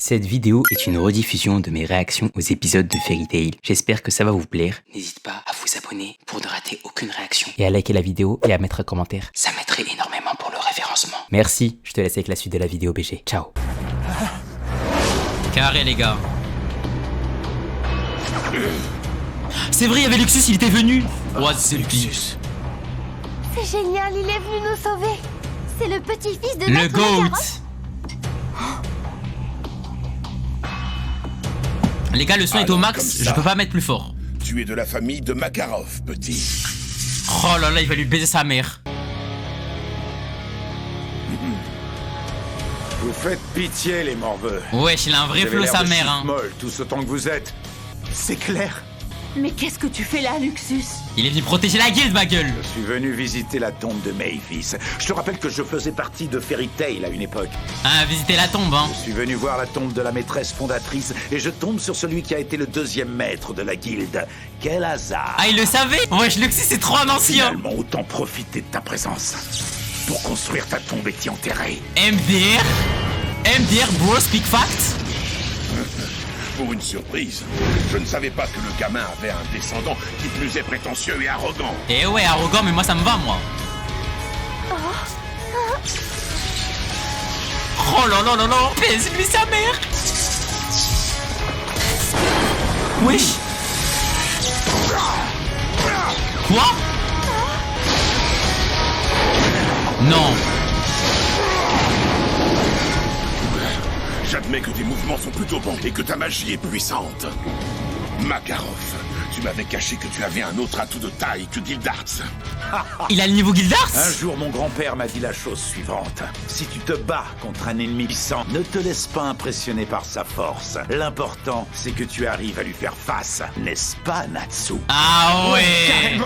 Cette vidéo est une rediffusion de mes réactions aux épisodes de Fairy Tail. J'espère que ça va vous plaire. N'hésite pas à vous abonner pour ne rater aucune réaction. Et à liker la vidéo et à mettre un commentaire. Ça m'aiderait énormément pour le référencement. Merci, je te laisse avec la suite de la vidéo BG. Ciao. Carré les gars. C'est vrai, il y avait Luxus, il était venu. Ouais, c'est Luxus. C'est génial, il est venu nous sauver. C'est le petit-fils de Le Maître GOAT. Makarov. Les gars, le son est au max, comme je ça. peux pas mettre plus fort. Tu es de la famille de Makarov, petit. Oh là là, il va lui baiser sa mère. Vous faites pitié, les morveux. Wesh, il a un vrai Vous avez flow l'air sa de mère, hein. molle tout ce temps que vous êtes. C'est clair. Mais qu'est-ce que tu fais là, Luxus? Il est venu protéger la guilde, ma gueule. Je suis venu visiter la tombe de Mavis. Je te rappelle que je faisais partie de Fairy Tail à une époque. Ah, visiter la tombe, hein. Je suis venu voir la tombe de la maîtresse fondatrice et je tombe sur celui qui a été le deuxième maître de la guilde. Quel hasard. Ah, il le savait. Wesh, Luxus, c'est trop un ancien. Finalement, autant profiter de ta présence pour construire ta tombe et t'y enterrer. MDR. MDR, bro, speak fact. Pour une surprise, je ne savais pas que le gamin avait un descendant qui plus est prétentieux et arrogant. Eh ouais, arrogant, mais moi ça me va, moi. Oh là là là là, baise-lui sa mère. Wesh. Quoi? Non. J'admets que tes mouvements sont plutôt bons et que ta magie est puissante. Makarov, tu m'avais caché que tu avais un autre atout de taille que Gildarts. Il a le niveau Gildarts? Un jour, mon grand-père m'a dit la chose suivante. Si tu te bats contre un ennemi puissant, ne te laisse pas impressionner par sa force. L'important, c'est que tu arrives à lui faire face. N'est-ce pas, Natsu? Ah ouais.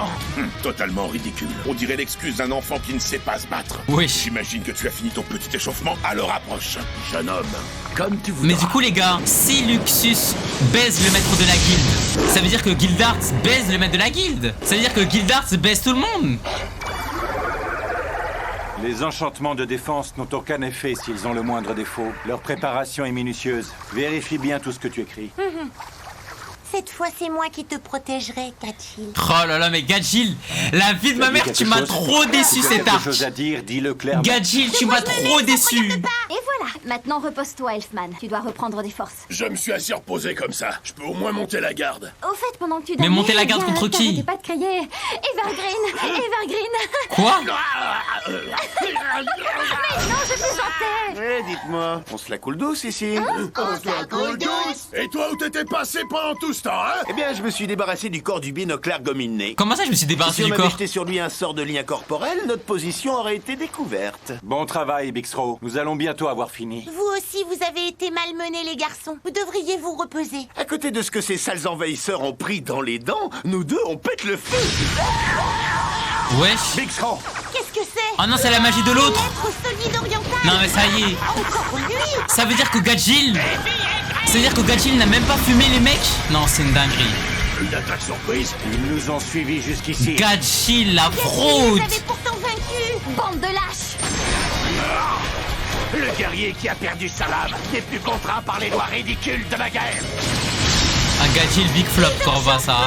Totalement ridicule. On dirait l'excuse d'un enfant qui ne sait pas se battre. Wesh. J'imagine que tu as fini ton petit échauffement, alors approche, jeune homme. Comme tu voudras. Mais du coup les gars, si Luxus baise le maître de la guilde, ça veut dire que Gildarts baise le maître de la guilde. Ça veut dire que Gildarts baise tout le monde. Les enchantements de défense n'ont aucun effet s'ils ont le moindre défaut. Leur préparation est minutieuse. Vérifie bien tout ce que tu écris. Cette fois, c'est moi qui te protégerai, Catchil. Oh là là, mais Gadjil, la vie de ma mère, tu m'as trop déçu Si t'as cet quelque arc. chose à dire, dis-le clairement. Gadjil, tu m'as trop déçu. Et voilà, maintenant repose-toi, Elfman. Tu dois reprendre des forces. Je me suis assez reposé comme ça. Je peux au moins monter la garde. Au fait, pendant que tu Mais dormais, monter la garde bien, contre qui? t'arrêtais pas de crier Evergreen, Evergreen. Quoi? Non, je plaisantais. Dites-moi, on se la coule douce ici? Et toi où t'étais passé pendant tout ce temps, hein? Eh bien, je me suis débarrassé du corps du binoclard gominé. Comment ça je me suis Si débarrassé on du avait corps? jeté sur lui un sort de lien corporel, notre position aurait été découverte. Bon travail, Bixro. Nous allons bientôt avoir fini. Vous aussi, vous avez été malmenés, les garçons. Vous devriez vous reposer. À côté de ce que ces sales envahisseurs ont pris dans les dents, nous deux, on pète le feu. Wesh. Bixro, Qu'est-ce que c'est? Oh non, c'est la magie de l'autre. Lettre solide orientale. Non mais ça y est. Encore lui. Ça veut dire que Gadjil, ça veut dire que Gadjil n'a même pas fumé les mecs? Non, c'est une dinguerie. Une attaque surprise? ils nous ont suivis jusqu'ici. Gadjil, la Vous fraude. avez pourtant vaincu. Bande de lâches. Le guerrier qui a perdu sa lame n'est plus contraint par les lois ridicules de la guerre. Ah, Gadjil, big flop quand on voit ça.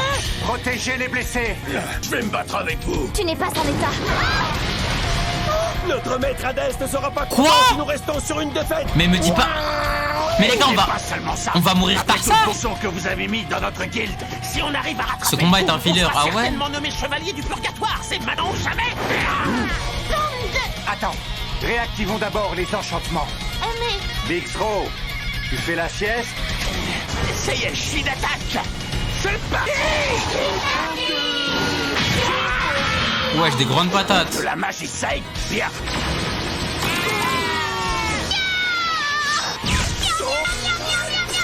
Protégez les blessés. Je vais me battre avec vous. Tu n'es pas en état. Notre maître Hadès ne sera pas Quoi? si nous restons sur une défaite. Mais me dis pas. Mais les gars, Pas seulement ça. on va mourir par ça. Tout le sang que vous avez mis dans notre guilde. Si on arrive à rattraper Ce combat est un tout, filler, on sera ah ouais? certainement nommé chevalier du purgatoire. C'est maintenant ou jamais. Attends. Réactivons d'abord les enchantements. Mais Bixro, tu fais la sieste? Ça y est, je suis d'attaque. C'est parti. Wesh, des grandes patates. La magie saigne. Bien.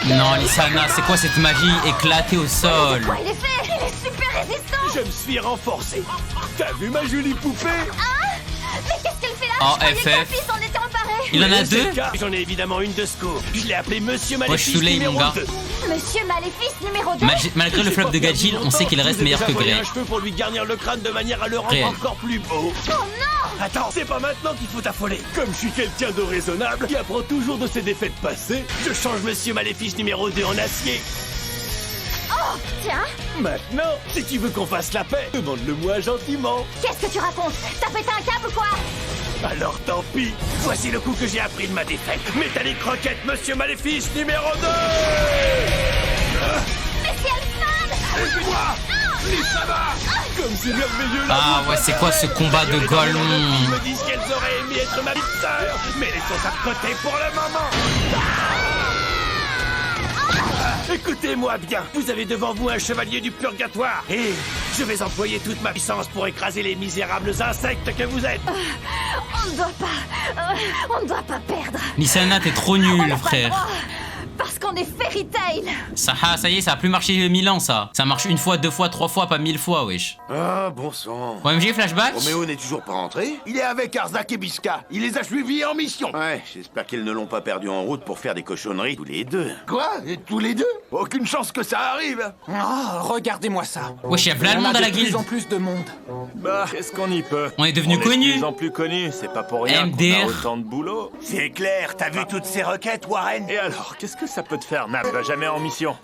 Non, Lissana, c'est quoi cette magie éclatée au sol? quoi il est fait? Il est super résistant. Je me suis renforcé. T'as vu ma jolie poupée? Mais qu'est-ce qu'elle fait là? Oh, Je croyais que FF. mon fils en était emparé. Il en a C'est 2. le cas. J'en ai évidemment une de secours. Je l'ai appelé Monsieur Moi je Maléfice suis soulé numéro mon gars. 2. Monsieur Maléfice numéro 2. Malgré le flop de Gadjil, on sait qu'il reste meilleur que Grey. Grey. Un cheveu pour lui garnir le crâne de manière à le rendre Réel. encore plus beau. Oh non! Attends, c'est pas maintenant qu'il faut t'affoler. Comme je suis quelqu'un de raisonnable qui apprend toujours de ses défaites passées, je change Monsieur Maléfice numéro 2 en acier. Oh, tiens, Maintenant, si tu veux qu'on fasse la paix, demande-le-moi gentiment. qu'est-ce que tu racontes? T'as pété un câble ou quoi? Alors tant pis. Voici le coup que j'ai appris de ma défaite. Métallique Rocket, Monsieur Maléfice numéro 2. Mais si elle sonne! Aide-moi, Lissama. Comme c'est merveilleux. Ah ouais, c'est quoi ce combat de Gollum? Ils me disent qu'elles auraient aimé être ma petite sœur, mais laissons ça de côté pour le moment. Écoutez-moi bien, vous avez devant vous un chevalier du purgatoire et je vais employer toute ma puissance pour écraser les misérables insectes que vous êtes. On ne doit pas perdre. Lissana, t'es trop On nul, n'a pas le frère. droit, parce qu'on est Fairy Tail. Ça y est, ça a plus marché 1000 ans, ça. Ça marche une fois, 2 fois, 3 fois, pas 1000 fois, wesh. Ah, bon sang. OMG, flashback. Roméo n'est toujours pas rentré? Il est avec Arzak et Biska. Il les a suivis en mission. Ouais, j'espère qu'ils ne l'ont pas perdu en route pour faire des cochonneries tous les deux. Quoi? Et tous les deux? Aucune chance que ça arrive. Oh, regardez-moi ça. Wesh, y'a plein de monde à la de plus guilde. en plus de monde. Bah, qu'est-ce qu'on y peut? On est devenu De connus. plus en plus connus, c'est pas pour rien qu'on MDR. a autant de boulot. C'est clair, t'as vu toutes ces requêtes, Warren? Et alors, qu'est-ce que ça peut te faire, Nap? Va jamais en mission.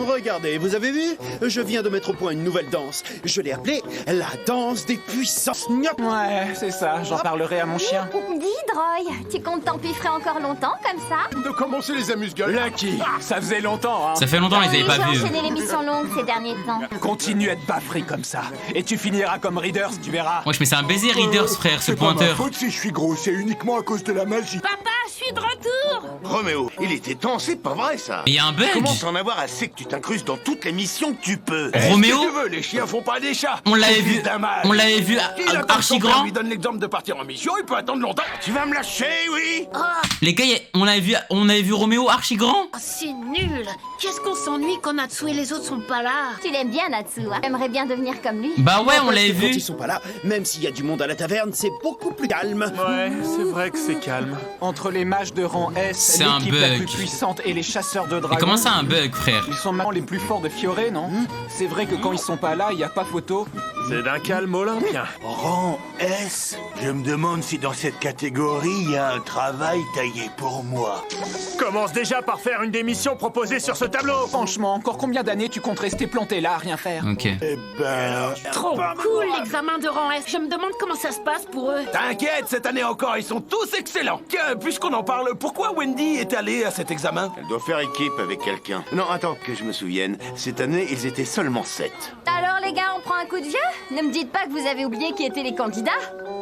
Regardez, vous avez vu? Je viens de mettre au point une nouvelle danse. Je l'ai appelée la danse des puissances. Gnop. Ouais, c'est ça, j'en parlerai à mon chien. Dis, Droy, tu comptes t'empiffrer encore longtemps comme ça? De commencer les amuse-gueules. Lucky, ça faisait longtemps, hein. Ça fait longtemps, ils avaient pas J'ai vu. enchaîné les missions longues ces derniers temps. Continue à te baffrer comme ça. Et tu finiras comme Readers, tu verras. Wesh, mais c'est un baiser, Readers, frère, ce pointeur. si je suis gros, c'est uniquement à cause de la magie. Papa, je suis de retour! Roméo, il était temps, c'est pas vrai ça. Mais y'a un bug. Comment t'en avoir assez que tu t'incrustes dans toutes les missions que tu peux? Roméo, Tu veux, les chiens font pas des chats. on l'avait Fils vu. d'un mâle. On l'avait vu Il attend que archi son père grand. lui donne l'exemple de partir en mission, il peut attendre longtemps. Tu vas me lâcher, oui? Les gars, on avait vu Roméo archi grand. Oh, c'est nul. Qu'est-ce qu'on s'ennuie quand Natsu et les autres sont pas là? Tu l'aimes bien, Natsu, hein? J'aimerais bien devenir comme lui. Bah ouais, on Parce l'avait que Quand vu. ils sont pas là, même s'il y a du monde à la taverne, c'est beaucoup plus calme. Ouais, c'est vrai que c'est calme. Entre les mages de rang S, C'est un l'équipe la bug. plus puissante et les chasseurs de Mais dragons. comment ça, un bug, frère? Ils sont maintenant les plus forts de Fioré, non? C'est vrai que quand ils sont pas là, y a pas photo. C'est d'un calme olympien. Rang S? Je me demande si dans cette catégorie, il y a un travail taillé pour moi. Commence déjà par faire une des missions proposées sur ce tableau. Franchement, encore combien d'années tu comptes rester planté là à rien faire? Ok. Eh ben... Trop cool l'examen de rang F. Je me demande comment ça se passe pour eux. T'inquiète, cette année encore, ils sont tous excellents. Tiens, puisqu'on en parle, pourquoi Wendy est allée à cet examen? Elle doit faire équipe avec quelqu'un. Non, attends, que je me souvienne. Cette année, ils étaient seulement 7. Alors les gars, on prend un coup de vieux? Ne me dites pas que vous avez oublié qui étaient les candidats?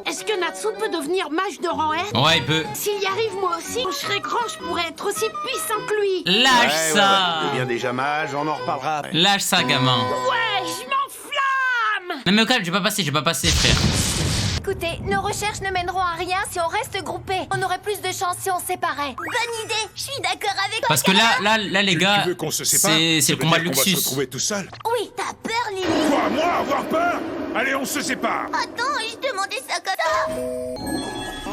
Est-ce que Natsu peut devenir mage de rang S? Ouais, il peut. S'il y arrive moi aussi, quand je serai grand, je pourrais être aussi puissant que lui. Lâche ça. Deviens déjà mage, on en reparlera après. Lâche ça, gamin. Ouais, je m'enflamme. Non mais au calme, je vais pas passer, frère. Écoutez, nos recherches ne mèneront à rien si on reste groupés. On aurait plus de chance si on se séparait. Bonne idée, je suis d'accord avec toi. Parce que là, les gars, Tu veux qu'on se sépare? c'est le combat de On va se Luxus. retrouver tout seul. Oui, t'as peur, Lily. Quoi, moi, avoir peur? Allez, on se sépare. Attends, je demandais ça comme ça.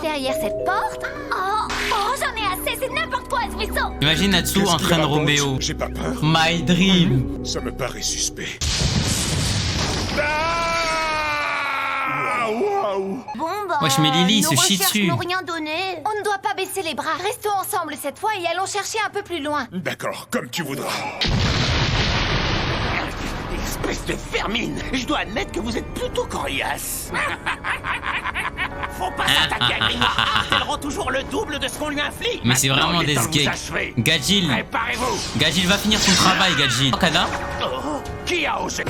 Derrière cette porte? Oh, j'en ai assez, c'est n'importe quoi, ce vaisseau. Imagine Natsu en train de Roméo. J'ai pas peur. My dream. Ça me paraît suspect. Waouh! Bon, bah, Wesh, mais Lily, il nos se chie recherches dessus. n'ont rien donné. On ne doit pas baisser les bras. Restons ensemble cette fois et allons chercher un peu plus loin. D'accord, comme tu voudras. Espèce de vermine. Je dois admettre que vous êtes plutôt coriace. Faut pas s'attaquer à Grimoire. Elle rend toujours le double de ce qu'on lui inflige. Mais c'est Maintenant, vraiment il est des temps de vous gags. achever. Gadjil. Préparez-vous. Gadjil va finir son travail, Gadjil. Okada, Oh, qui a osé?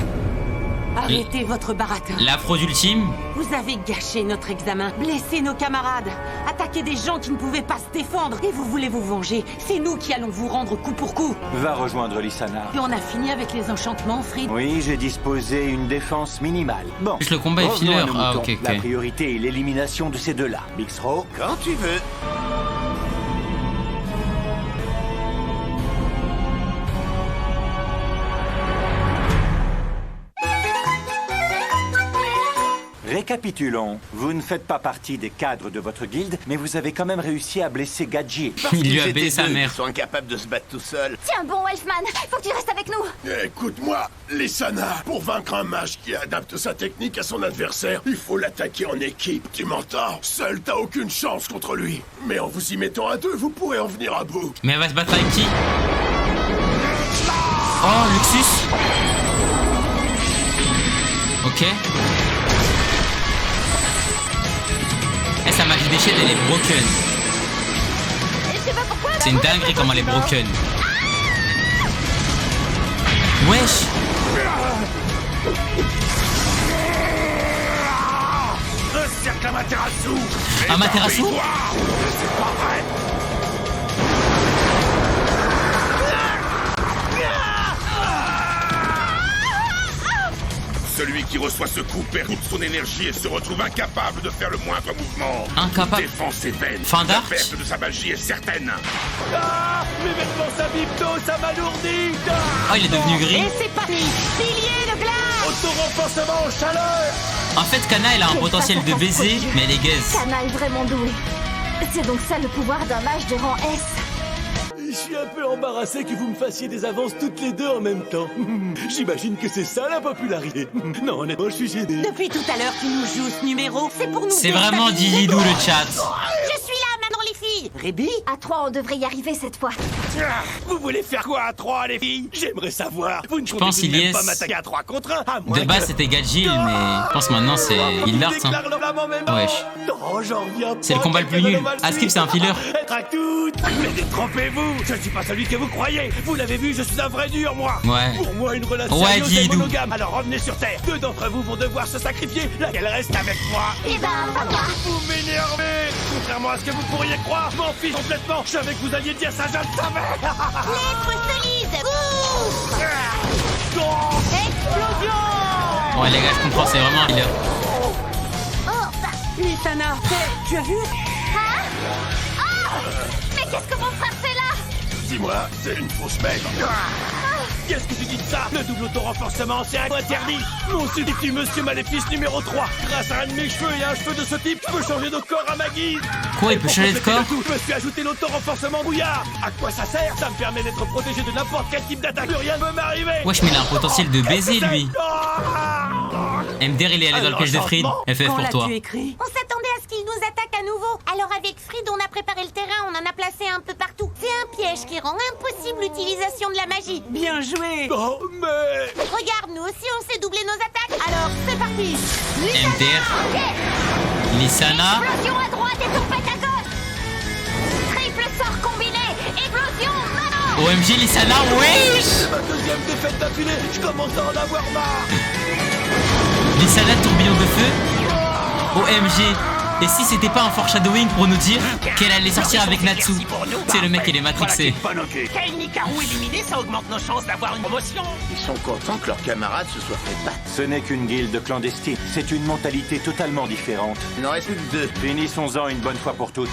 Arrêtez votre baratin. l'afro ultime. Vous avez gâché notre examen, blessé nos camarades, attaqué des gens qui ne pouvaient pas se défendre. Et vous voulez vous venger. C'est nous qui allons vous rendre coup pour coup. Va rejoindre Lissana. Et on a fini avec les enchantements, Fried. Oui, j'ai disposé une défense minimale. Bon. Plus le combat est revenons filler. à nos Ah, moutons. ok, La ok. priorité est l'élimination de ces deux-là. Mixro, Quand tu veux. Récapitulons. Vous ne faites pas partie des cadres de votre guilde, mais vous avez quand même réussi à blesser Gadji. Il lui a baisé sa mère. Ils sont incapables de se battre tout seuls. Tiens bon, Elfman, faut que tu restes avec nous. Écoute-moi, Lissana, pour vaincre un mage qui adapte sa technique à son adversaire, il faut l'attaquer en équipe, tu m'entends? Seul, t'as aucune chance contre lui. Mais en vous y mettant à deux, vous pourrez en venir à bout. Mais elle va se battre avec qui? Oh, Luxus. Ok. Eh, sa magie d'échelle, elle est broken. Je sais pas pourquoi. C'est une dinguerie comment elle est broken. Wesh. Un cercle Amaterasu. Amaterasu? C'est pas vrai. Celui qui reçoit ce coup perd toute son énergie et se retrouve incapable de faire le moindre mouvement. Incapable. Défense est vaine. Fin La d'arc. perte de sa magie est certaine. Ah, mes vêtements s'abîment, ça m'alourdit. Oh, il est devenu gris. Et c'est parti. Pilier de glace. Auto-renforcement en chaleur. En fait, Kana, elle a un potentiel de baiser, mais elle est gaze. Kana est vraiment doué. C'est donc ça le pouvoir d'un mage de rang S. Je suis un peu embarrassé que vous me fassiez des avances toutes les deux en même temps. J'imagine que c'est ça la popularité. Non, honnêtement, je suis gêné. Depuis tout à l'heure qu'il nous joue ce numéro, c'est pour nous. C'est vraiment Dididou le chat. Je suis là maintenant les filles. Rébi, À 3, on devrait y arriver cette fois. vous voulez faire quoi à 3, les filles? J'aimerais savoir. Vous ne pense comptez tout de même Ilyes. pas m'attaquer à 3 contre 1, à moins De base, que- c'était Gadjil, mais je pense maintenant c'est Hildart. Hein. Déclare le flamand même. Wesh. Non, j'en reviens pas. C'est le combat le plus nul. Askip, c'est un filler. Être à toutes. Mais détrompez-vous. Je ne suis pas celui que vous croyez. Vous l'avez vu, je suis un vrai dur, moi. Ouais. Pour moi, une relation Ouais, amoureuse est Didou. monogame. Alors revenez sur Terre. 2 d'entre vous vont devoir se sacrifier. Laquelle reste avec moi. Eh ben, papa. Vous m'énervez. Contrairement à ce que vous pourriez croire, je m'en fiche complètement. Je savais que vous alliez dire ça, je le savais. Lettre solide. Ouf. Explosion. Ouais, les gars, je comprends, c'est vraiment un healer. Oh, bah. Lissana, tu as vu? Hein? Oh. Mais qu'est-ce que mon frère fait là? Dis-moi, c'est une fausse mène. Qu'est-ce que tu dis de ça? Le double auto-renforcement, c'est interdit. Mon substitut Monsieur Maléfice numéro 3. Grâce à un de mes cheveux et un cheveu de ce type, je peux changer de corps à ma guise. Quoi, il peut changer de corps? Je me suis ajouté l'auto-renforcement brouillard. À quoi ça sert? Ça me permet d'être protégé de n'importe quel type d'attaque. Plus rien ne peut m'arriver. Wesh, mais il a un potentiel de baiser, lui. Ah. MDR, il est allé dans le piège de Fried. FF Quand pour toi. l'as-tu écrit? On s'attendait à ce qu'il nous attaque à nouveau. Alors avec Fried, on a préparé le terrain, on en a placé un peu partout. C'est un piège qui rend impossible l'utilisation de la magie. Bien joué. Oh, mais... Regarde, nous aussi on sait doubler nos attaques. Alors c'est parti. MDR. Ok. Lissana. Explosion à droite et tourpette à gauche. Triple sort combiné. Explosion maintenant. OMG, Lissana, wesh. Ma deuxième défaite d'affilée. Je commence à en avoir marre. Lissana, tourbillon de feu. OMG. Et si c'était pas un foreshadowing pour nous dire qu'elle allait sortir avec Natsu? C'est le mec, il est matrixé. Kain Hikaru éliminé, ça augmente nos chances d'avoir une promotion. Ils sont contents que leurs camarades se soient fait battre. Ce n'est qu'une guilde clandestine. C'est une mentalité totalement différente. Il n'en reste plus que 2. Finissons-en une bonne fois pour toutes.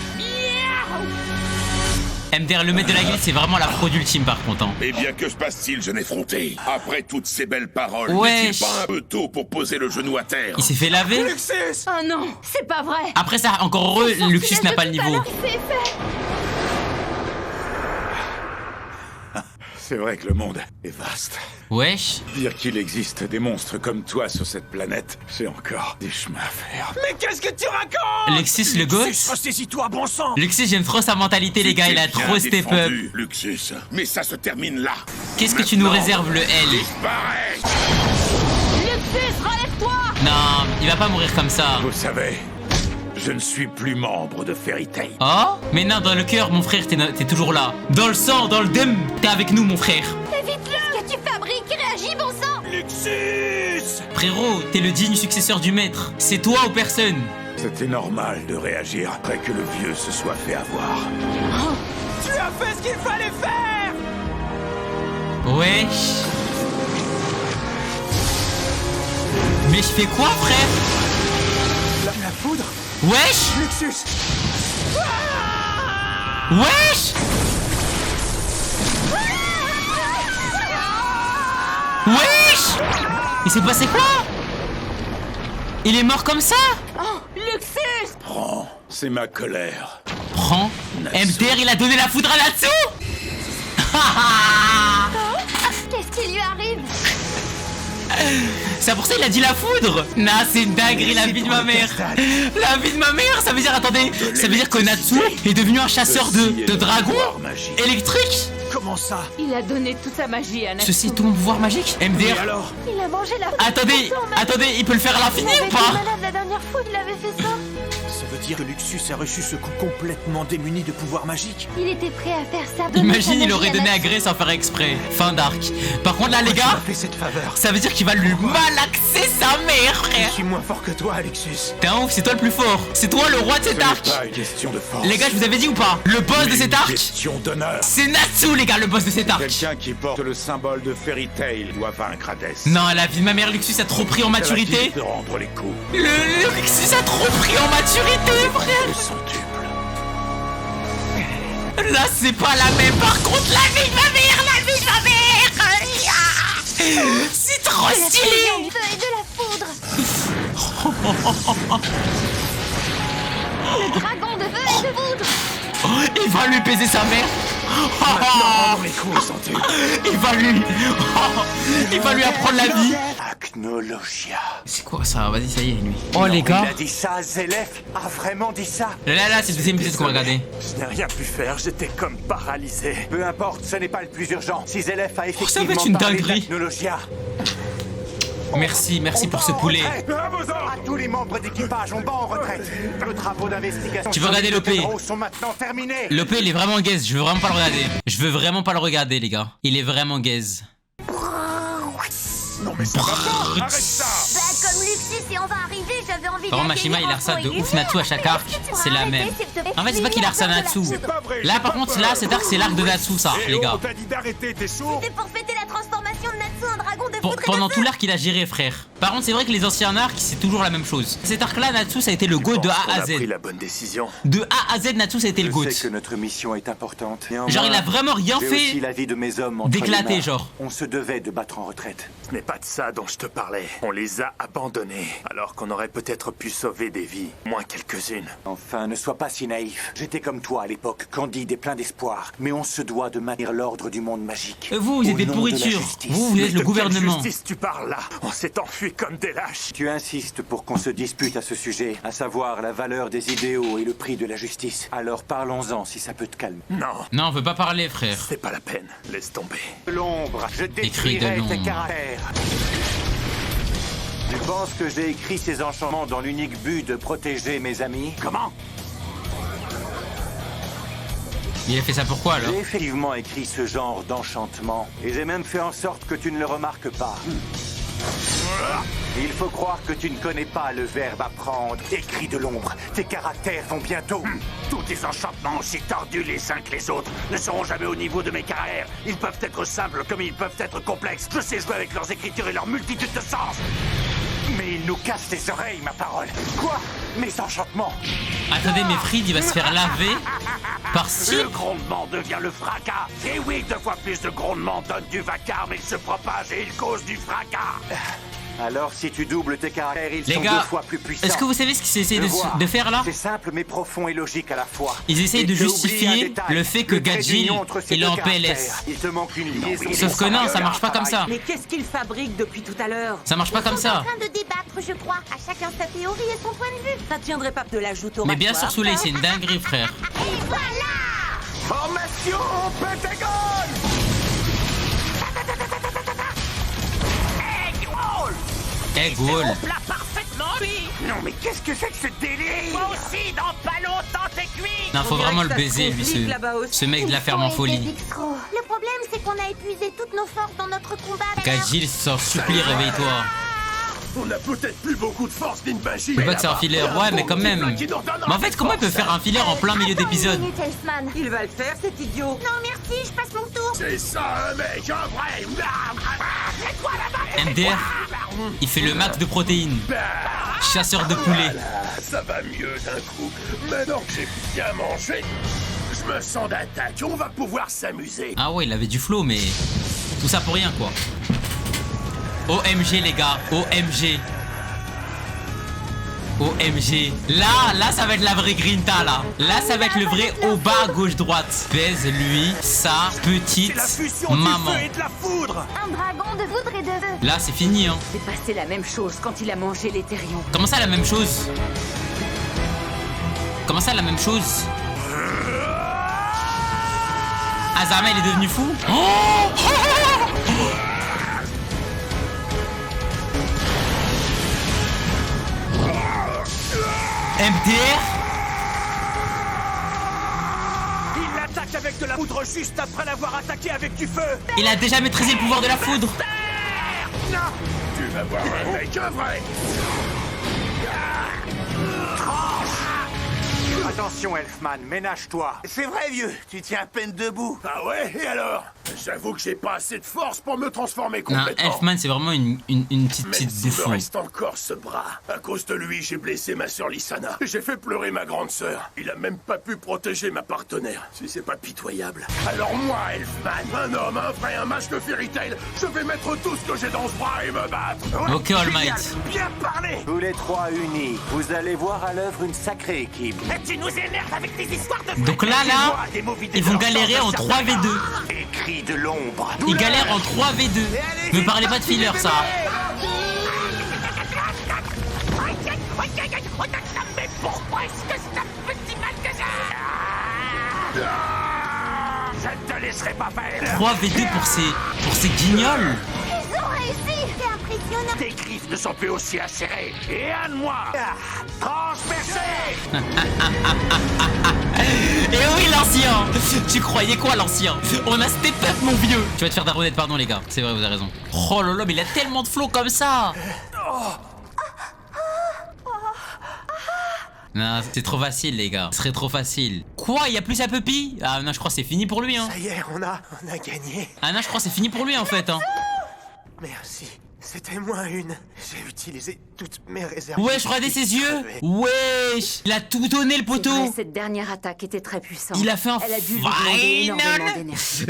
MDR, le maître de la guilde, c'est vraiment la fraude ultime par contre. Hein. Eh bien, que se passe-t-il, jeune effronté? Après toutes ces belles paroles, Wesh. n'est-il pas un peu tôt pour poser le genou à terre? Il s'est fait laver. Oh non, c'est pas vrai. Après ça, encore heureux, Luxus n'a pas le niveau. C'est fait. C'est vrai que le monde est vaste. Wesh. Dire qu'il existe des monstres comme toi sur cette planète, j'ai encore des chemins à faire. Mais qu'est-ce que tu racontes? Luxus le gosse. Ressaisis-toi, bon sang. Luxus, j'aime trop sa mentalité, les gars, il a Tu t'es trop bien step up. défendu, Luxus. Mais ça se termine là. Qu'est-ce que tu nous Maintenant, réserves, le L? Disparaît. Luxus, relève-toi. Non, il va pas mourir comme ça. Vous savez, je ne suis plus membre de Fairy Tail. Oh? Mais non, dans le cœur, mon frère, t'es toujours là. Dans le sang, dans le dum, t'es avec nous, mon frère. Évite-le. Qu'est-ce que tu fabriques? Réagis, bon sang. Luxus. Frérot, t'es le digne successeur du maître. C'est toi ou personne. C'était normal de réagir après que le vieux se soit fait avoir. Tu as fait ce qu'il fallait faire. Wesh. Mais je fais quoi, frère? La foudre. Wesh. Luxus. Wesh. Wesh. Il s'est passé quoi? Il est mort comme ça? Oh, Luxus! Prends, c'est ma colère. Prends. MDR, il a donné la foudre à Natsu. Qu'est-ce qui lui arrive? C'est pour ça qu'il a dit la foudre. Nah, c'est une dinguerie, la vie de ma mère. La vie de ma mère, ça veut dire, attendez, ça veut dire que Natsu est devenu un chasseur de dragons électriques. Comment ça? Il a donné toute sa magie à Natsu. Ceci est tout mon pouvoir magique. MDR. Alors? Il a mangé la... Attendez, il peut le faire à l'infini ou pas? malade la dernière fois, il avait fait ça. Ça veut dire que Luxus a reçu ce coup complètement démuni de pouvoir magique. Il était prêt à faire ça. Imagine, il aurait donné à Grey sans faire exprès. Fin d'arc. Par contre là les gars, fait cette faveur. ça veut dire qu'il va lui malaxer sa mère, Je frère. suis moins fort que toi, Alexus. T'es un ouf, c'est toi le plus fort. C'est toi le roi de cet arc. Pas une question de force. Les gars, je vous avais dit ou pas? Le boss de cet arc, Question d'honneur. c'est Natsu, les gars, le boss de cet arc. Quelqu'un qui porte le symbole de Fairy Tail doit vaincre Hades. Non, la vie de ma mère, Luxus a trop pris en maturité. De rendre les coups. Le Luxus a trop pris en maturité, frère. Le centuple. Là, c'est pas la même. Par contre, la vie de ma mère, la vie de ma mère. C'est trop stylé. Du feu et de la foudre. Le dragon de feu et de foudre. Il va lui baiser sa mère. Les coups, centuple. Il va lui apprendre la vie. Acnologia. C'est quoi ça? Vas-y, ça y est, lui. Oh les gars. Il a dit ça, Zélef a vraiment dit ça. Là, c'est le deuxième épisode qu'on va regarder. Je n'ai rien pu faire, j'étais comme paralysé. Peu importe, ce n'est pas le plus urgent. Si Zélef a effectivement va être une parlé dinguerie. d'Acnologia, Merci pour ce poulet. à tous les membres d'équipage, on bat en retraite. Le travaux d'investigation Tu veux regarder l'OP? sont maintenant terminés. L'OP, il est vraiment gaze. Je veux vraiment pas le regarder. Je veux vraiment pas le regarder, les gars. Il est vraiment gaze. Non mais ça va pas. Arrête ça. Bah, comme Luxus et on va arriver, j'avais envie Par contre, Mashima, il a ça de ouf. Natsu à chaque arc, c'est la même. En fait, c'est pas qu'il a ça Natsu. Là, par contre, là, cet arc, c'est l'arc de Natsu, ça, les gars. On t'a dit d'arrêter, t'es sourd? C'était pour fêter la transformation de Natsu en dragon de foudre et Pendant de tout feu. l'arc, il a géré, frère. Par contre, c'est vrai que les anciens arcs, c'est toujours la même chose. Cet arc-là, Natsu, ça a été le GOAT de A à On a pris Z. la bonne décision. De A à Z, Natsu, ça a été le Je GOAT. sais que notre mission est importante. Genre, il a vraiment rien J'ai aussi fait la vie de mes hommes entre d'éclater, les mains. genre. On se devait de battre en retraite. Ce n'est pas de ça dont je te parlais. On les a abandonnés, alors qu'on aurait peut-être pu sauver des vies, moins quelques-unes. Enfin, ne sois pas si naïf. J'étais comme toi à l'époque, candide et plein d'espoir. Mais on se doit de maintenir l'ordre du monde magique. Vous êtes Au des nom de la pourritures. justice. Vous êtes le gouvernement. Justice, tu parles là. On s'est enfui comme des lâches. Tu insistes pour qu'on se dispute à ce sujet, à savoir la valeur des idéaux et le prix de la justice. Alors parlons-en si ça peut te calmer. Non, Non, on veut pas parler, frère. c'est pas la peine. Laisse tomber. L'ombre, je Écrit de détruirai l'ombre. tes caractères. Tu penses que j'ai écrit ces enchantements dans l'unique but de protéger mes amis? Comment? Il a fait ça pourquoi, alors? J'ai effectivement écrit ce genre d'enchantement, et j'ai même fait en sorte que tu ne le remarques pas. Il faut croire que tu ne connais pas le verbe apprendre. Écrit de l'ombre, tes caractères vont bientôt. Tous tes enchantements aussi tordus les uns que les autres ne seront jamais au niveau de mes caractères. Ils peuvent être simples comme ils peuvent être complexes. Je sais jouer avec leurs écritures et leur multitude de sens. Mais ils nous cassent les oreilles, ma parole. Quoi? Mes enchantements? Attendez, mais Fried, il va se faire laver par si. Le grondement devient le fracas. Et oui, 2 fois plus de grondement donne du vacarme, il se propage et il cause du fracas. Alors si tu doubles tes caractères, ils Les sont gars, 2 fois plus puissants. est-ce que vous savez ce qu'ils essaient Le voir. de faire là? C'est simple mais profond et logique à la fois. Ils essayent Et de tu oublies justifier un détail, le fait que le trait Gadjil, d'union entre ces il est deux en caractères. PLS. Il te manque une liaison. Sauf que non, ça marche pas comme ça. Mais qu'est-ce qu'il fabrique depuis tout à l'heure? Ça marche pas comme Ils sont en ça. train de débattre, je crois. À chacun sa théorie et son point de vue. Ça tiendrait pas de l'ajout au Mais bien sûr, Soleil, c'est une dinguerie, frère. Et voilà. Formation Pentagone. Egg Wall. Plat parfaitement, lui. Non mais qu'est-ce que c'est que ce délire? Moi aussi, dans pas longtemps, t'es cuit. Non, faut vraiment le baiser, lui, ce mec de la ferme en folie. Le problème, c'est qu'on a épuisé toutes nos forces dans notre combat. Gadjil, s'en supplie, réveille-toi. On a peut-être plus beaucoup de force ni de magie. Je veux pas que c'est un filler, ouais, mais quand même. Mais en fait, comment il peut faire un filler en plein milieu d'épisode? Il va le faire, cet idiot. Non, merci, je passe mon tour. C'est ça, un mec, un vrai. C'est quoi là-bas? MDR, il fait le max de protéines. Chasseur de poulet. Ça va mieux d'un coup. Maintenant que j'ai bien mangé, je me sens d'attaque. On va pouvoir s'amuser. Ah ouais, il avait du flow, mais tout ça pour rien, quoi. OMG, les gars, OMG. OMG. Là, ça va être la vraie grinta, là. Là, ça va être le vrai au bas, gauche, droite. Baise-lui sa petite maman. Et de la foudre. Un dragon de foudre et de feu. Là, c'est fini, hein. C'est passé la même chose quand il a mangé l'Éthérion. Comment ça, la même chose? Comment ça, la même chose? Azarma, il est devenu fou? Oh MDR? Il l'attaque avec de la foudre juste après l'avoir attaqué avec du feu. Il a déjà maîtrisé le pouvoir de la foudre. Tu vas voir un mec vrai. Attention, Elfman, ménage-toi. C'est vrai, vieux, tu tiens à peine debout. Ah ouais, et alors? J'avoue que j'ai pas assez de force pour me transformer Non, complètement. Elfman, c'est vraiment une petite Même s'il me bouffon. reste encore ce bras. À cause de lui, j'ai blessé ma sœur Lysana. J'ai fait pleurer ma grande sœur. Il a même pas pu protéger ma partenaire. Si c'est pas pitoyable. Alors moi, Elfman, un homme, un vrai, un match de Fairy Tail, je vais mettre tout ce que j'ai dans ce bras et me battre. Ok, All Might. Bien parlé. Tous les trois unis, vous allez voir à l'œuvre une sacrée équipe. Et tu nous énerves avec tes histoires de... Donc là, ils vont galérer en 3v2. Écrit de l'ombre. Ils galèrent en 3v2. Me parlez pas de filler, ça. Mais pourquoi est-ce que ça fait si mal que ça? Je ne te laisserai pas faire. 3v2 pour ces guignols. Ils ont réussi. C'est impressionnant. Tes griffes ne sont plus aussi acérées. Et un de moi. Transpercé. Et oui, l'ancien. Tu croyais quoi, l'ancien? On a step up, mon vieux. Tu vas te faire d'arronnette, pardon, les gars. C'est vrai, vous avez raison. Oh là là, mais il a tellement de flow comme ça. Non, c'est trop facile, les gars. Ce serait trop facile. Quoi? Il y a plus à Puppy? Ah non, je crois que c'est fini pour lui, hein. Ça y est, on a gagné. Ah non, je crois que c'est fini pour lui, en fait, hein. Merci. C'était moins une. J'ai utilisé toutes mes réserves. Wesh, regardez ses yeux. Wesh, il a tout donné, le C'est vrai, poteau. cette dernière attaque était très puissante. Il a fait un Elle a dû lui demander énormément final. d'énergie.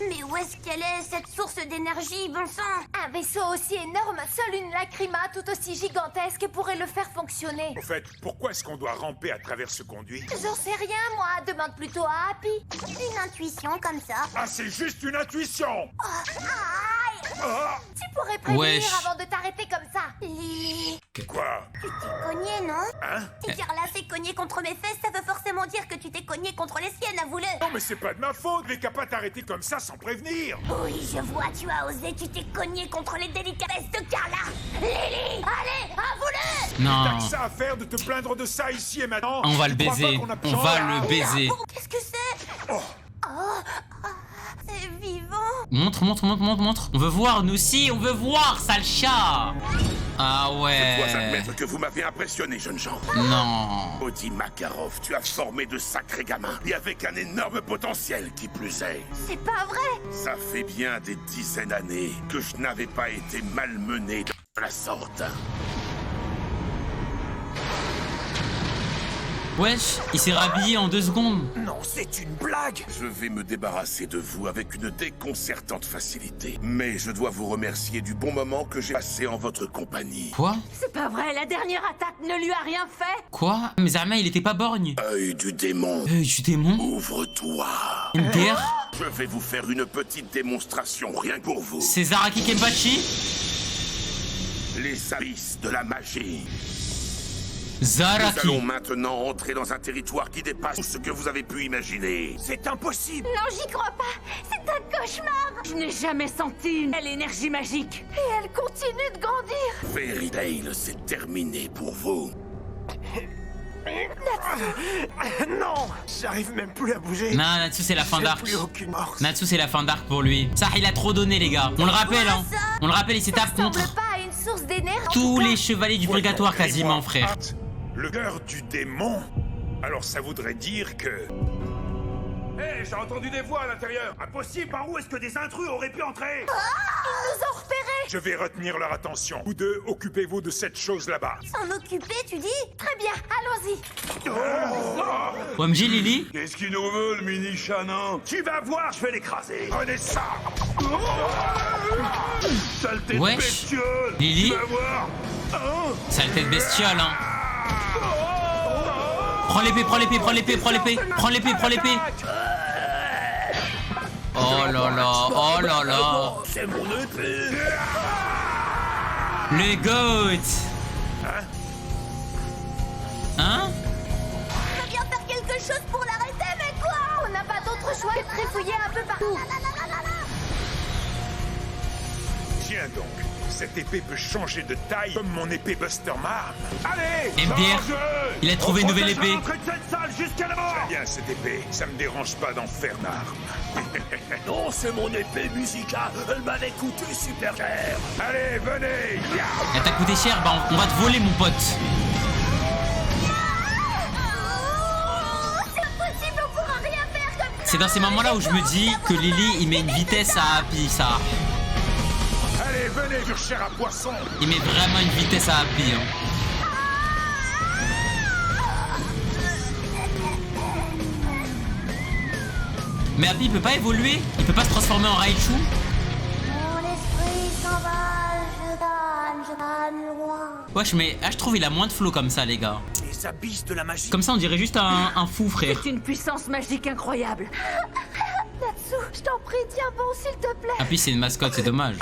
Mais où est-ce qu'elle est, cette source d'énergie, bon sang? Un vaisseau aussi énorme, seule une lacryma tout aussi gigantesque pourrait le faire fonctionner. En fait, pourquoi est-ce qu'on doit ramper à travers ce conduit? J'en sais rien, moi. Demande plutôt à Happy. Une intuition comme ça. Ah, c'est juste une intuition! Aïe! Ah. Tu pourrais prévenir Wesh. avant de t'arrêter comme ça. Lily, Quoi? tu t'es cogné, non? Hein? Si dire là c'est cogné contre mes fesses, ça veut forcément dire que tu t'es cogné contre les siennes, avoue-le. Non, mais c'est pas de ma faute, mais qu'à pas t'arrêter comme ça sans prévenir! Oui, je vois, tu as osé, tu t'es cogné contre les délicatesses de Carla. Lily, allez, avoue-le! Non. T'as que ça à faire de te plaindre de ça ici et maintenant? On va le Tu crois baiser. pas qu'on a On besoin va d'un- le baiser. Qu'est-ce que c'est? Oh. C'est vivant. Montre. On veut voir, nous aussi, on veut voir, sale chat. Ah Je dois ouais. admettre que vous m'avez impressionné, jeunes gens. Non. Audi Makarov, tu as formé de sacrés gamins, et avec un énorme potentiel qui plus est. C'est pas vrai. Ça fait bien des dizaines d'années que je n'avais pas été malmené de la sorte. Wesh, il s'est rhabillé en 2 secondes. Non, c'est une blague. Je vais me débarrasser de vous avec une déconcertante facilité. Mais je dois vous remercier du bon moment que j'ai passé en votre compagnie. Quoi? C'est pas vrai, la dernière attaque ne lui a rien fait. Quoi? Mais Zarma, il était pas borgne. Œil du démon, Du démon? ouvre-toi. MDR? Je vais vous faire une petite démonstration rien que pour vous. C'est Zaraki Kenpachi? Les abysses de la magie. Nous Zaraki. allons maintenant entrer dans un territoire qui dépasse tout ce que vous avez pu imaginer. C'est impossible. Non, j'y crois pas. C'est un cauchemar. Je n'ai jamais senti une telle énergie magique. Et elle continue de grandir. Fairy Tail, c'est terminé pour vous. Non, j'arrive même plus à bouger. Non, Natsu, c'est la fin J'ai d'arc. plus aucune force. Natsu, c'est la fin d'arc pour lui. Ça, il a trop donné, les gars. On le rappelle, hein. On le rappelle, il s'est tapé Ça contre ressemble pas à une source d'énergie. tous les chevaliers du purgatoire, quasiment, frère. Hâte, le cœur du démon? Alors ça voudrait dire que... Hé, j'ai entendu des voix à l'intérieur. Impossible, par où est-ce que des intrus auraient pu entrer? Ils nous ont repérés. Je vais retenir leur attention. Vous deux, occupez-vous de cette chose là-bas. S'en occuper, tu dis? Très bien, allons-y. OMG Lily. Qu'est-ce qu'il nous veut, le mini-chat, non? Tu vas voir, je vais l'écraser. Prenez ça. Saleté de Wesh. bestiole. Lily. Tu vas voir. Saleté de bestiole, hein. Prends l'épée, prends l'épée, prends l'épée, prends l'épée. Prends l'épée, prends l'épée. Oh là là, oh là là. C'est mon épée. Le GOAT. Hein? On va bien faire quelque chose pour l'arrêter, mais quoi? On n'a pas d'autre choix que de trifouiller un peu partout. Tiens donc. Cette épée peut changer de taille comme mon épée Buster Marm. Allez, MDR, change. il a trouvé une nouvelle épée. Rentrer de cette salle jusqu'à la mort. Bien cette épée, ça me dérange pas d'en faire une arme. Non, c'est mon épée Musica. Elle m'avait coûté super cher. Allez, venez. Elle t'a coûté cher, bah on va te voler mon pote. C'est impossible, on pourra rien faire comme ça. C'est dans ces moments-là où je me dis que Lily il met une vitesse à Happy, ça. Allez, venez, sur chair à poisson. Il met vraiment une vitesse à Happy, hein. Mais Happy il peut pas évoluer, il peut pas se transformer en Raichu. Mon esprit s'envole, je donne loin. Wesh mais je trouve il a moins de flow comme ça les gars. Les abysses de la magie. Comme ça on dirait juste un fou frère. C'est une puissance magique incroyable. Natsu, je t'en prie, tiens bon, s'il te plaît. Happy c'est une mascotte, c'est dommage.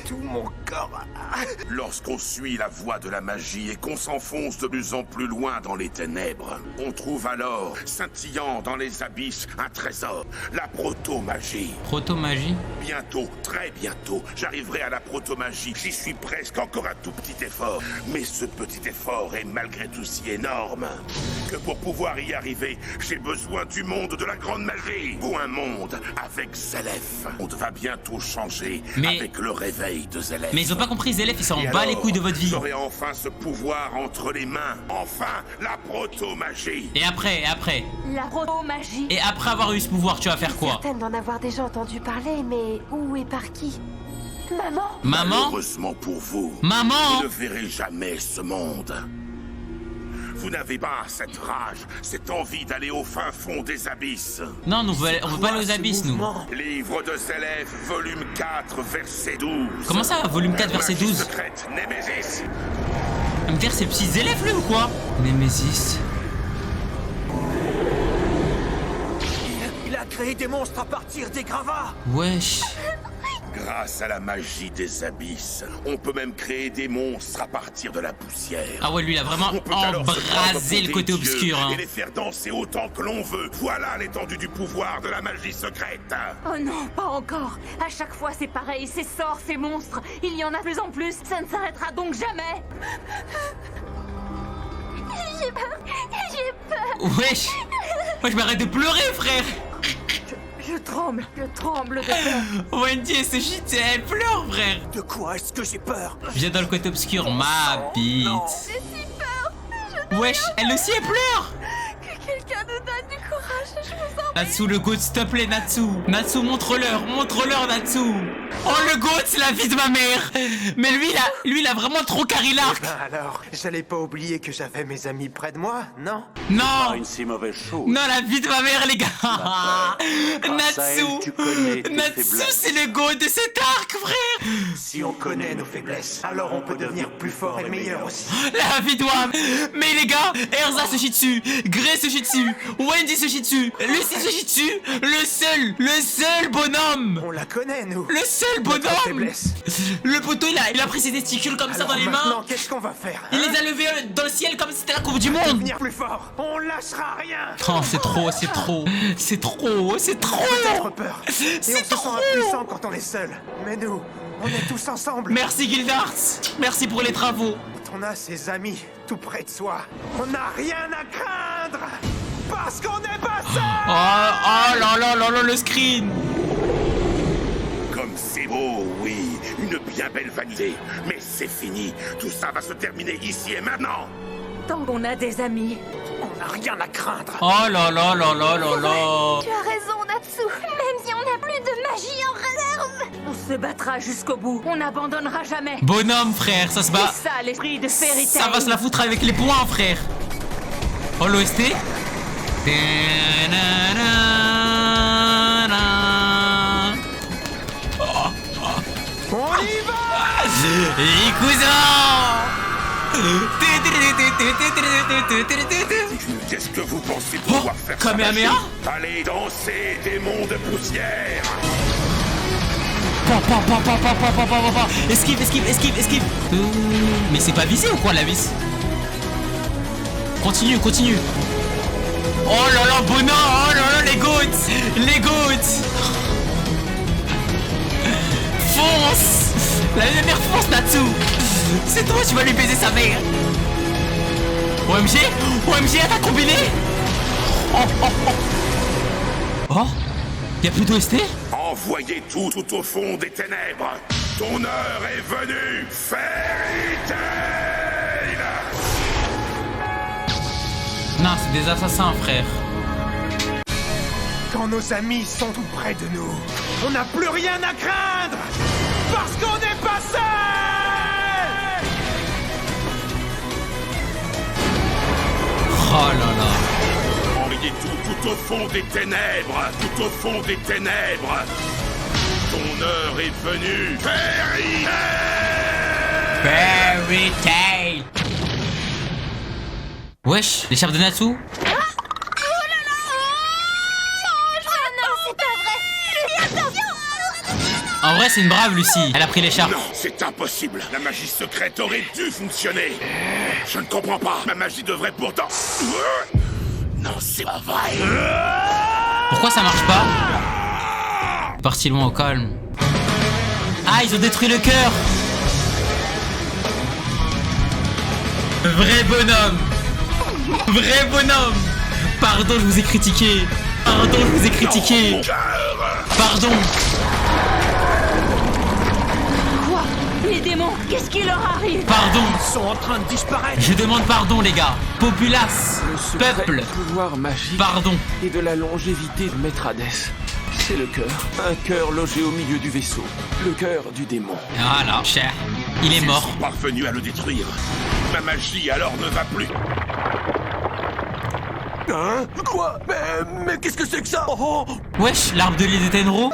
Tout mon corps. Lorsqu'on suit la voie de la magie et qu'on s'enfonce de plus en plus loin dans les ténèbres, on trouve alors, scintillant dans les abysses, un trésor, la proto-magie. Proto-magie? Bientôt, très bientôt, j'arriverai à la proto-magie. J'y suis presque, encore un tout petit effort. Mais ce petit effort est malgré tout si énorme que pour pouvoir y arriver, j'ai besoin du monde de la grande magie. Ou un monde avec Zélef. On va bientôt changer avec le réveil de Zélef. Mais ils ont pas compris, Zélef, ils s'en bat les couilles de votre vie. J'aurai enfin ce pouvoir entre les mains. Enfin, la proto-magie. Et après, La proto-magie. Et après avoir eu ce pouvoir, tu vas faire quoi? Certaine d'en avoir déjà entendu parler, mais où et par qui? Maman? Maman? Malheureusement pour vous, Maman? vous ne verrez jamais ce monde. Vous n'avez pas cette rage, cette envie d'aller au fin fond des abysses. Non, on veut pas aller aux abysses, nous. Livre de Zélef, volume 4, verset 12. Comment ça, volume 4, verset 12? Magie secrète, Némésis. Me dire c'est petits élèves, lui, ou quoi? Némésis. Il a créé des monstres à partir des gravats. Wesh. Grâce à la magie des abysses, on peut même créer des monstres à partir de la poussière. Ah ouais, lui, il a vraiment On peut alors se prendre embrasé pour le des côté dieux obscur, hein. et les faire danser autant que l'on veut. Voilà l'étendue du pouvoir de la magie secrète. Oh non, pas encore. À chaque fois, c'est pareil. Ces sorts, ces monstres. Il y en a de plus en plus. Ça ne s'arrêtera donc jamais. J'ai peur. Wesh. Moi, je m'arrête de pleurer, frère. Je tremble de peur. Wendy, elle se chute, elle pleure, frère. De quoi est-ce que j'ai peur? Viens dans le côté obscur, ma bite. J'ai si peur. Wesh, elle aussi, elle pleure. Que quelqu'un nous donne du courage, je vous en prie. Natsu, le goat, s'il te plaît, Natsu. Natsu, montre-leur, Natsu. Oh, le goat, c'est la vie de ma mère. Mais lui, il a vraiment trop carré l'arc. Alors, j'allais pas oublier que j'avais mes amis près de moi, non? Non. Une si mauvaise chose. Non, la vie de ma mère, les gars. Tu connais tes Natsu, faiblesses. c'est le goat de cet arc, frère. Si on connaît nos faiblesses, alors on peut devenir plus fort et meilleur aussi. La vie de moi. Mais les gars, Erza se chie dessus, Grey se chie dessus, Wendy se chie dessus, Lucy se chie dessus, le seul bonhomme. On la connaît, nous. Le seul bonhomme. Le poteau, il a pris ses testicules comme ça Alors dans les maintenant, mains. qu'est-ce qu'on va faire? Il les a levés dans le ciel comme si c'était la coupe du monde. Devenir plus fort. On lâchera rien. Oh, c'est trop. Peut-être peur. Et on se C'est sent trop. impuissant quand on est seul. Mais nous, on est tous ensemble. Merci Gildarts. Merci pour les travaux. Quand on a ses amis tout près de soi, on n'a rien à craindre. Parce qu'on n'est pas seul. Oh là, le screen. Comme c'est beau, oui. Une bien belle vanité. Mais c'est fini. Tout ça va se terminer ici et maintenant. Tant qu'on a des amis, on n'a rien à craindre. Oh là. Tu as raison, Natsu. Même si on n'a plus de magie en réserve, on se battra jusqu'au bout. On n'abandonnera jamais. Bonhomme, frère, ça se bat. C'est ça l'esprit de Fairy Tail. Ça va se la foutre avec les poings, frère. Oh, l'OST. On y va. Et cousin. Qu'est-ce que vous pensez pouvoir faire ça, Kamehameha? Allez danser, démons de poussière. Esquive. Mais c'est pas visé ou quoi la vis? Continue. Oh là là, bonhomme. Oh là là, les gouttes. Fonce. La lumière fonce, Natsu. C'est toi, tu vas lui baiser sa mère. OMG, t'as combiné. Oh, y'a plus d'OST? Envoyez tout au fond des ténèbres. Ton heure est venue, Fairy Tail. Non, c'est des assassins, frère. Quand nos amis sont tout près de nous, on n'a plus rien à craindre. Parce qu'on n'est pas seuls. Oh là là. Envoyez tout au fond des ténèbres. Tout au fond des ténèbres. Ton heure est venue, Fairy Tail. Fairy Tail. Wesh, l'écharpe de Natsu. En vrai, c'est une brave, Lucie. Elle a pris l'écharpe. Non, c'est impossible. La magie secrète aurait dû fonctionner. Je ne comprends pas. Ma magie devrait pourtant... Non, c'est pas vrai. Pourquoi ça marche pas? Parti loin au calme. Ah, ils ont détruit le cœur. Vrai bonhomme. Pardon, je vous ai critiqué. Pardon. Quoi? Les démons, qu'est-ce qui leur arrive? Pardon. Ils sont en train de disparaître. Je demande pardon, les gars. Populace. Peuple. Pouvoir magique Pardon. et de la longévité de Maître Hadès. C'est le cœur. Un cœur logé au milieu du vaisseau. Le cœur du démon. Voilà, cher. Il est mort. Ils sont parvenus à le détruire. Ma magie alors ne va plus. Hein? Quoi? Mais qu'est-ce que c'est que ça? Oh. Wesh, l'arbre de l'île de Tenro.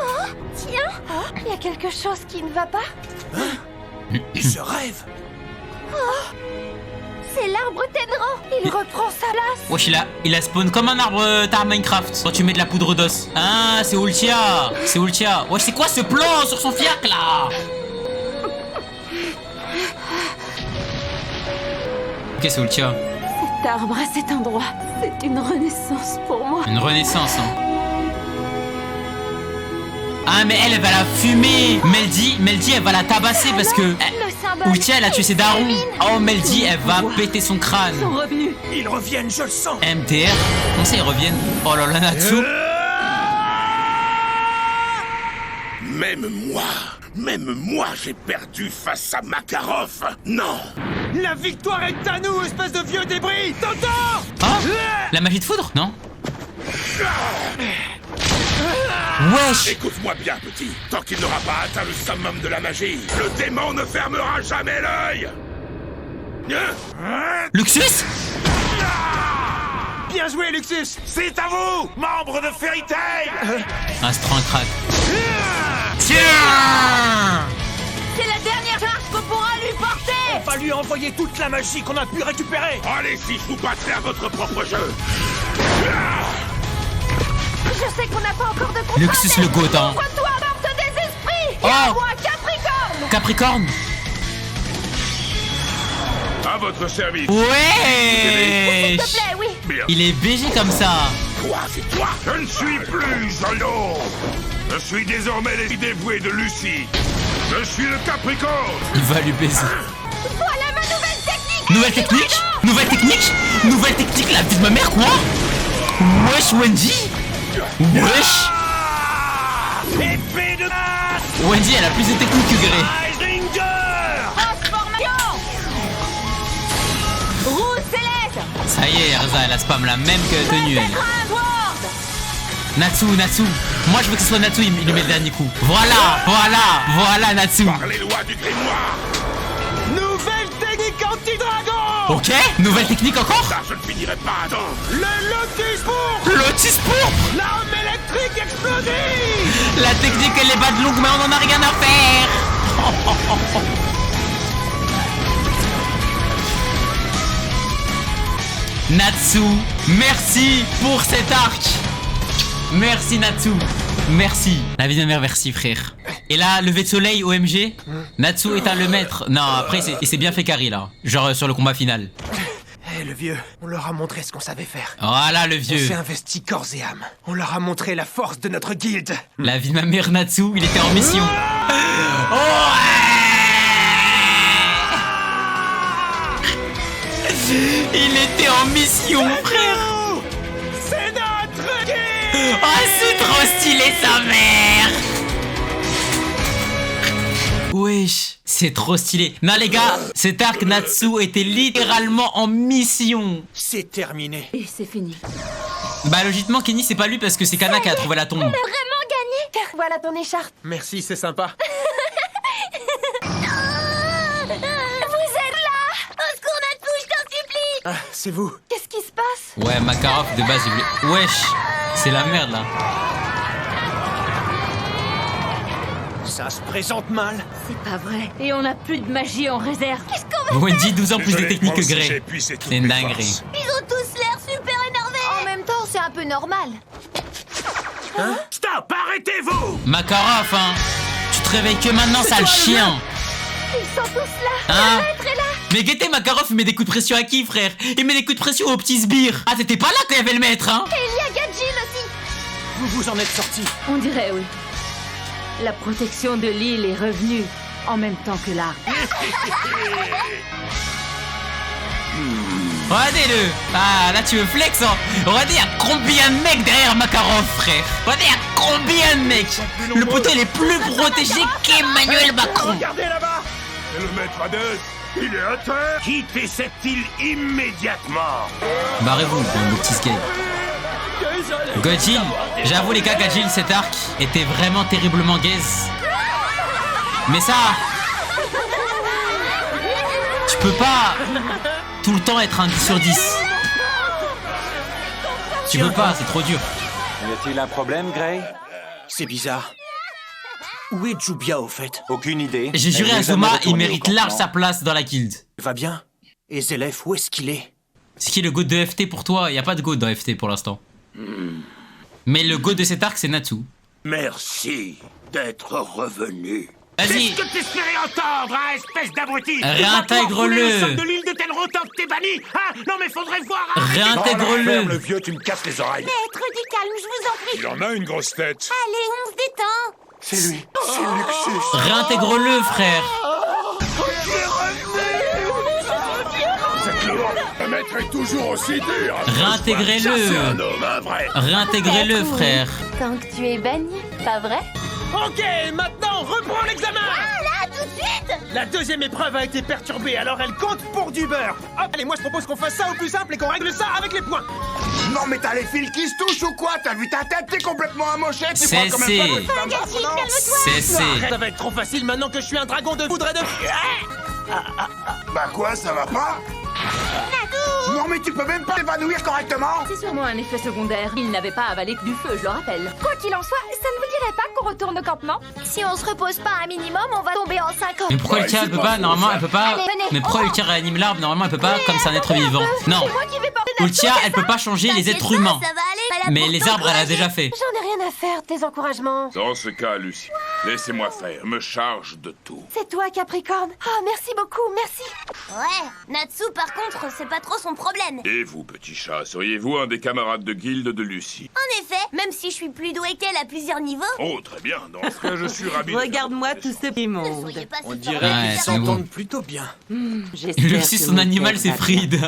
Tiens, il y a quelque chose qui ne va pas. Je rêve. C'est l'arbre Tenro. Il reprend sa lasse. Wesh, il a spawn comme un arbre t'as Minecraft. Quand tu mets de la poudre d'os. Ah, c'est Ultia. Wesh, c'est quoi ce plan sur son fiac là? Ok, c'est Ultia. Cet arbre à cet endroit, c'est une renaissance pour moi. Une renaissance, hein. Ah, mais elle va la fumer. Meldy, elle va la tabasser parce que Ultia, elle a tué ses darons. Oh, Meldy, elle va péter son crâne. Ils sont revenus. Ils reviennent, je le sens. MDR. Comment ça, ils reviennent? Oh là là, Natsu. Même moi, j'ai perdu face à Makarov. Non. La victoire est à nous, espèce de vieux débris. T'entends? Ah, la magie de foudre? Non. Wesh. Écoute-moi bien, petit. Tant qu'il n'aura pas atteint le summum de la magie, le démon ne fermera jamais l'œil. Luxus? Bien joué, Luxus. C'est à vous, membre de Fairy Tail. Ah, c'est trop un crack. Tiens. C'est la dernière charge qu'on pourra lui porter. On va lui envoyer toute la magie qu'on a pu récupérer. Allez, si je vous battrai à votre propre jeu. Je sais qu'on n'a pas encore de contrat. Luxus le goat, hein. Ouvre-toi, porte des esprits. Oh. Et à moi, Capricorne. Capricorne. À votre service. Ouais. S'il te plaît, oui. Bien. Il est BG comme ça. Toi, c'est toi. Je ne suis plus Zolo. Je suis désormais l'esprit dévoué de Lucie. Je suis le Capricorne. Il va lui baiser. Voilà ma nouvelle technique. Nouvelle technique, la vie de ma mère, quoi? Wesh, Wendy. Wesh. Épée de glace. Wendy, elle a plus de technique que Grey. Iceringer. Transformation. Rouge céleste. Ça y est, Erza, elle a spam la même que tenue, elle. Natsu. Moi je veux que ce soit Natsu, il lui met le dernier coup. Voilà Natsu. Par les lois du grimoire. Nouvelle technique anti-dragon. Ok, nouvelle technique encore. Ça, je ne finirai pas, attends. Le Lotus pourpre. Lotus pourpre. L'arme électrique explosive. La technique elle est bas de longue mais on en a rien à faire. Natsu, merci pour cet arc. Merci Natsu, merci. La vie de mère, merci frère. Et là, lever de soleil OMG. Natsu éteint le maître. Non, après il s'est bien fait carry là. Genre sur le combat final. Eh le vieux, on leur a montré ce qu'on savait faire. Voilà le On vieux. s'est investi corps et âme. On leur a montré la force de notre guilde. La vie de ma mère Natsu, il était en mission. Oh il était en mission, frère. C'est notre guilde. Oh, c'est trop stylé, sa mère. Wesh, c'est trop stylé. Non, les gars, cet arc Natsu était littéralement en mission. C'est terminé. Et c'est fini. Bah, logiquement, Kenny, c'est pas lui parce que c'est Kana qui a trouvé la tombe. On a vraiment gagné. Voilà ton écharpe. Merci, c'est sympa. Vous êtes là. Au secours, Natsu, je t'en supplie. Ah, c'est vous. Qu'est-ce qui se passe? Ouais, Makarov, de base, il voulait... Wesh, c'est la merde, là. Ça se présente mal. C'est pas vrai. Et on n'a plus de magie en réserve. Qu'est-ce qu'on va Wendy, 12 ans plus de technique que Grey. J'ai épuisé toutes C'est une mes dinguerie. forces. Ils ont tous l'air super énervés. En même temps, c'est un peu normal. Hein? Stop, arrêtez-vous. Makarov, hein. Tu te réveilles que maintenant, sale chien. Ils sont tous là. Hein? Le maître est là. Mais Guetté, Makarov, il met des coups de pression à qui, frère? Il met des coups de pression aux petits sbires. Ah, t'étais pas là quand il y avait le maître, hein? Et il y a Gajin aussi. Vous vous en êtes sortis. On dirait oui. La protection de l'île est revenue en même temps que l'arc. Regardez-le. Ah, là, tu veux flex, hein? Regardez, il y a combien de mecs derrière Makarov, frère? Regardez, il y a combien de mecs? Le poteau, il est plus protégé qu'Emmanuel Macron. Regardez là-bas. Et le maître Hades, il est à terre. Quittez cette île immédiatement. Barrez-vous, mon petit skate. Gojil, j'avoue les gars, Gajil, cet arc était vraiment terriblement gaze. Mais ça, tu peux pas tout le temps être un 10 sur 10. Tu peux pas, c'est trop dur. Y a-t-il un problème, Grey? C'est bizarre. Où est Jubia au fait? Aucune idée. J'ai juré à Elle Zuma, nous a il retourné mérite au large campement. sa place dans la guilde. Va bien. Et Zelef, où est-ce qu'il est? C'est qui le goat de FT pour toi? Y a pas de goat dans FT pour l'instant. Mais le goat de cet arc, c'est Natsu. Merci d'être revenu. Vas-y. Qu'est-ce que t'espérais entendre, hein, espèce d'abruti? Réintègre-le. Les sommes de l'île de Tenrotan que t'es banni, hein? Non mais faudrait voir. Réintègre-le. Le vieux, tu me casses les oreilles. Maître du calme, je vous en prie. Il en a une grosse tête. Allez, on se détend. C'est lui. C'est Luxus. Réintègre-le, frère. Vous êtes lourd. Le maître est toujours aussi dur. Réintégrez-le. C'est un homme, un vrai. Réintégrez-le, frère. Tant que tu es banni, pas vrai? Ok, maintenant, reprends l'examen. Ah là, tout de suite. La deuxième épreuve a été perturbée, alors elle compte pour du beurre. Hop, allez, moi je propose qu'on fasse ça au plus simple et qu'on règle ça avec les points. Non mais t'as les fils qui se touchent ou quoi? T'as vu ta tête? T'es complètement amoché. Tu crois comme un Cessez. peu, tu vas me battre, non? Cessez. Ça va être trop facile maintenant que je suis un dragon de foudre et de... Bah quoi, ça va pas? Non mais tu peux même pas l'évanouir correctement. C'est sûrement un effet secondaire. Il n'avait pas avalé que du feu, je le rappelle. Quoi qu'il en soit, ça ne vous dirait pas qu'on retourne au campement? Si on se repose pas un minimum, on va tomber en 5 ans. Mais pourquoi Ultia elle peut pas? Normalement elle peut pas. Allez, venez, Mais pourquoi on Ultia réanime l'arbre? Normalement elle peut pas, comme c'est un être vivant. Non. C'est moi qui vais porter Natsu, Ultia c'est elle peut ça? pas changer les T'inquiète êtres pas, humains. ça va aller. Pas là Mais pour les arbres elle a t'encourager. déjà fait. J'en ai rien à faire de tes encouragements. Dans ce cas, Lucie, laissez-moi faire. Je me charge de tout. C'est toi, Capricorne. Oh, merci beaucoup, merci. Ouais, Natsu, par contre, c'est pas trop son problème. Et vous, petit chat, seriez-vous un des camarades de guilde de Lucie? En effet, même si je suis plus doué qu'elle à plusieurs niveaux. Oh, très bien. Dans ce cas, je suis ravi. de faire Regarde-moi votre tout ce petit monde. Soyez pas On si dirait fort. Ouais, qu'ils c'est bon. s'entendent plutôt bien. J'espère Lui aussi que son mon animal père c'est va Fried.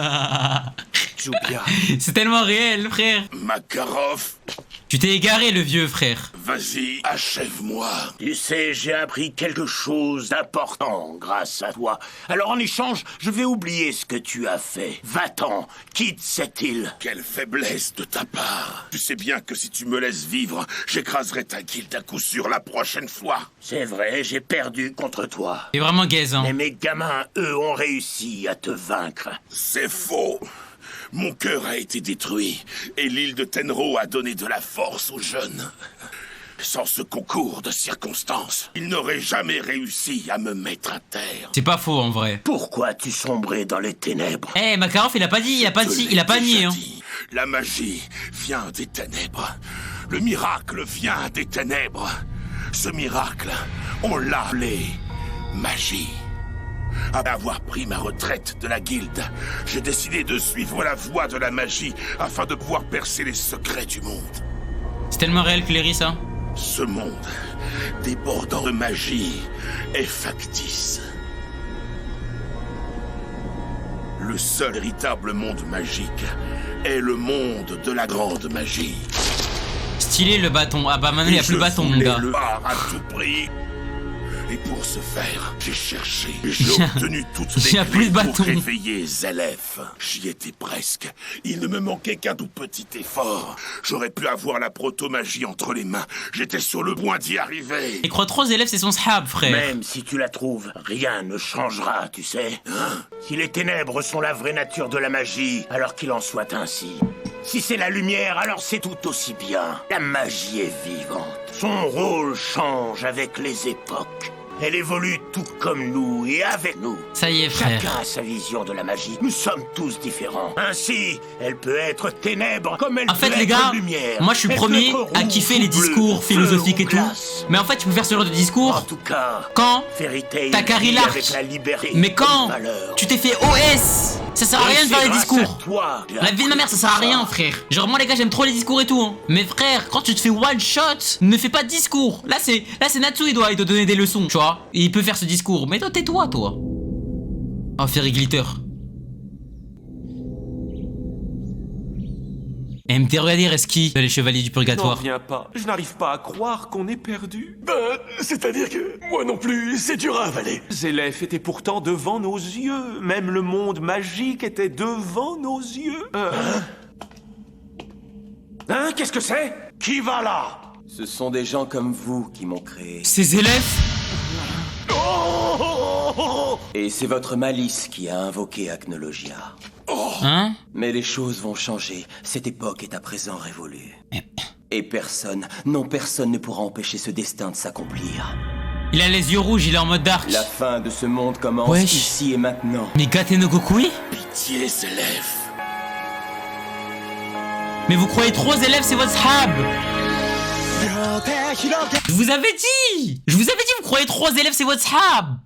Djoubia. C'est tellement réel, frère. Makarov, Tu t'es égaré, le vieux, frère. vas-y, achève-moi. Tu sais, j'ai appris quelque chose d'important grâce à toi. Alors en échange, je vais oublier ce que tu as fait. Va-t'en, quitte cette île. Quelle faiblesse de ta part. Tu sais bien que si tu me laisses vivre, j'écraserai ta guilde à coup sûr la prochaine fois. C'est vrai, j'ai perdu contre toi. T'es vraiment gaze, hein. Mais mes gamins, eux, ont réussi à te vaincre. C'est faux. Mon cœur a été détruit, et l'île de Tenro a donné de la force aux jeunes. Sans ce concours de circonstances, ils n'auraient jamais réussi à me mettre à terre. C'est pas faux, en vrai. Pourquoi tu sombrais dans les ténèbres? Eh, Makarov, il a pas dit, il a pas nié, hein. La magie vient des ténèbres. Le miracle vient des ténèbres. Ce miracle, on l'a appelé magie. Après avoir pris ma retraite de la guilde, j'ai décidé de suivre la voie de la magie afin de pouvoir percer les secrets du monde. C'est tellement réel, Cléry, ça. Ce monde, débordant de magie, est factice. Le seul véritable monde magique est le monde de la grande magie. Stylé le bâton. Ah bah maintenant il n'y a plus le bâton, mon gars. Le bar à tout prix. Et pour ce faire, j'ai cherché et j'ai obtenu toutes les clés pour réveiller Zelef. J'y étais presque. Il ne me manquait qu'un tout petit effort. J'aurais pu avoir la proto-magie entre les mains. J'étais sur le point d'y arriver. Il croit trop Zelef, c'est son sahab, frère. Même si tu la trouves, rien ne changera, tu sais. Si les ténèbres sont la vraie nature de la magie, alors qu'il en soit ainsi. Si c'est la lumière, alors c'est tout aussi bien. La magie est vivante. Son rôle change avec les époques. Elle évolue tout comme nous et avec nous. Ça y est, frère. Chacun a sa vision de la magie. Nous sommes tous différents. Ainsi, elle peut être ténèbres comme elle peut les être gars, lumière. moi je suis le premier à kiffer les discours philosophiques et tout. Mais en fait, tu peux faire ce genre de discours en tout cas, quand t'as carré l'arc. Mais quand tu t'es fait OS, ça sert à rien de faire les discours. La vie de ma mère, ça sert à rien, frère. Genre moi les gars, j'aime trop les discours et tout, hein. Mais frère, quand tu te fais one shot, ne fais pas de discours. Là c'est Natsu, il doit donner des leçons, tu vois. Et il peut faire ce discours. Mais toi, tais-toi, toi. Oh, Fairy Glitter. MT, regardez, Reski, les chevaliers du purgatoire. N'en viens pas. Je n'arrive pas à croire qu'on est perdu. C'est-à-dire que moi non plus, c'est dur à avaler. Zelef était pourtant devant nos yeux. Même le monde magique était devant nos yeux. Hein, qu'est-ce que c'est? Qui va là? Ce sont des gens comme vous qui m'ont créé. C'est Zelef? Et c'est votre malice qui a invoqué Acnologia. Hein? Mais les choses vont changer. Cette époque est à présent révolue. Et personne, non personne ne pourra empêcher ce destin de s'accomplir. Il a les yeux rouges, il est en mode dark. La fin de ce monde commence ici et maintenant. Mais Gate no Gokui? Pitié, Zelef. Mais vous croyez trop Zelef, c'est votre sahab? Je vous avais dit, vous croyez trop Zelef, c'est votre sahab.